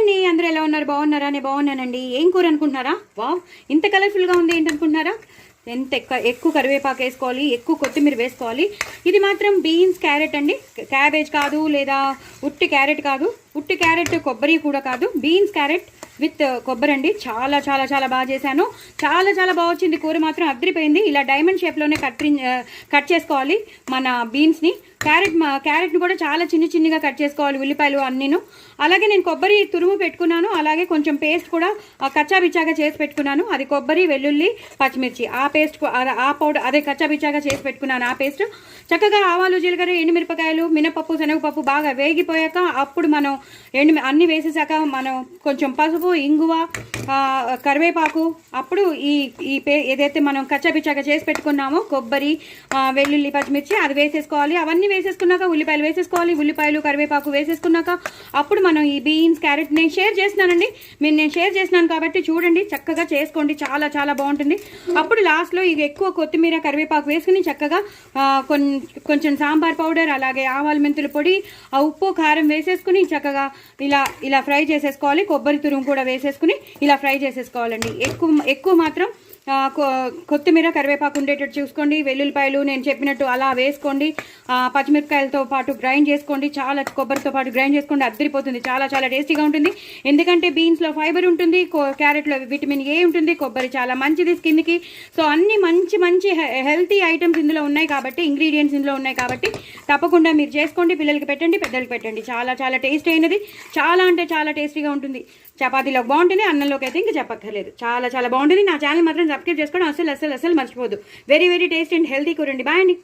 అండి, అందరూ ఎలా ఉన్నారు? బాగున్నారా? నేను బాగున్నానండి. ఏం కూర అనుకుంటున్నారా? వావ్, ఇంత కలర్ఫుల్గా ఉంది ఏంటనుకుంటున్నారా? ఎంత ఎక్కువ కరివేపాకు వేసుకోవాలి, ఎక్కువ కొత్తిమీర వేసుకోవాలి. ఇది మాత్రం బీన్స్ క్యారెట్ అండి, క్యాబేజ్ కాదు, లేదా ఉట్టి క్యారెట్ కాదు, ఉట్టి క్యారెట్ కొబ్బరి కూడా కాదు, బీన్స్ క్యారెట్ విత్ కొబ్బరి అండి. చాలా చాలా చాలా బాగా చేశాను, చాలా చాలా బాగా వచ్చింది. కూర మాత్రం అదిరిపోయింది. ఇలా డైమండ్ షేప్లోనే కట్ చేసుకోవాలి మన బీన్స్ని. క్యారెట్ని కూడా చాలా చిన్నగా కట్ చేసుకోవాలి, ఉల్లిపాయలు అన్నీను. అలాగే నేను కొబ్బరి తురుము పెట్టుకున్నాను, అలాగే కొంచెం పేస్ట్ కూడా కచ్చాబిచ్చాగా చేసి పెట్టుకున్నాను. అది కొబ్బరి, వెల్లుల్లి, పచ్చిమిర్చి ఆ పేస్ట్, ఆ పౌడర్ అదే కచ్చాబిచ్చాగా చేసి పెట్టుకున్నాను. ఆ పేస్ట్ చక్కగా ఆవాలు, జీలకర్ర, ఎండుమిరపకాయలు, మినపప్పు, శనగపప్పు బాగా వేగిపోయాక అప్పుడు మనం అన్నీ వేసేసాక మనం కొంచెం పసుపు, ఇంగువ, కరివేపాకు, అప్పుడు ఏదైతే మనం కచ్చాబిచ్చాగా చేసి పెట్టుకున్నామో కొబ్బరి, వెల్లుల్లి, పచ్చిమిర్చి అది వేసేసుకోవాలి. అవన్నీ వేసేసుకున్నాక ఉల్లిపాయలు వేసేసుకోవాలి. ఉల్లిపాయలు, కరివేపాకు వేసేసుకున్నాక అప్పుడు మనం ఈ బీన్స్, క్యారెట్ నేను షేర్ చేస్తున్నానండి. నేను షేర్ చేస్తున్నాను కాబట్టి చూడండి, చక్కగా చేసుకోండి, చాలా చాలా బాగుంటుంది. అప్పుడు లాస్ట్లో ఇక ఎక్కువ కొత్తిమీర, కరివేపాకు వేసుకుని చక్కగా కొంచెం సాంబార్ పౌడర్, అలాగే ఆవాల మెంతుల పొడి, ఆ ఉప్పు, కారం వేసేసుకుని చక్కగా ఇలా ఫ్రై చేసేసుకోవాలి. కొబ్బరి తురుము కూడా వేసేసుకుని ఇలా ఫ్రై చేసేసుకోవాలండి. ఎక్కువ మాత్రం కొత్తిమీర, కరివేపాకు ఉండేటట్టు చూసుకోండి. వెల్లుల్లిపాయలు నేను చెప్పినట్టు అలా వేసుకోండి. పచ్చిమిరపకాయలతో పాటు గ్రైండ్ చేసుకోండి, చాలా కొబ్బరితో పాటు గ్రైండ్ చేసుకోండి. అద్దరిపోతుంది, చాలా చాలా టేస్టీగా ఉంటుంది. ఎందుకంటే బీన్స్లో ఫైబర్ ఉంటుంది, క్యారెట్లో విటమిన్ ఏ ఉంటుంది, కొబ్బరి చాలా మంచిది స్కిన్కి. సో అన్ని మంచి హెల్తీ ఐటమ్స్ ఇందులో ఉన్నాయి కాబట్టి, ఇంగ్రీడియంట్స్ ఇందులో ఉన్నాయి కాబట్టి తప్పకుండా మీరు చేసుకోండి. పిల్లలకి పెట్టండి, పెద్దలకి పెట్టండి. చాలా చాలా టేస్ట్ అయినది, చాలా అంటే చాలా టేస్టీగా ఉంటుంది. చపాతీలోకి బాగుంటుంది, అన్నంలోకి అయితే ఇంకా చెప్పక్కర్లేదు. చాలా చాలా బాగుంటుంది. నా ఛానల్ మాత్రం సబ్స్క్రైబ్ చేసుకోవడం అసలు మర్చిపోదు. వెరీ టేస్ట్ అండ్ హెల్తీ కూరండి. బాయ్ అండి.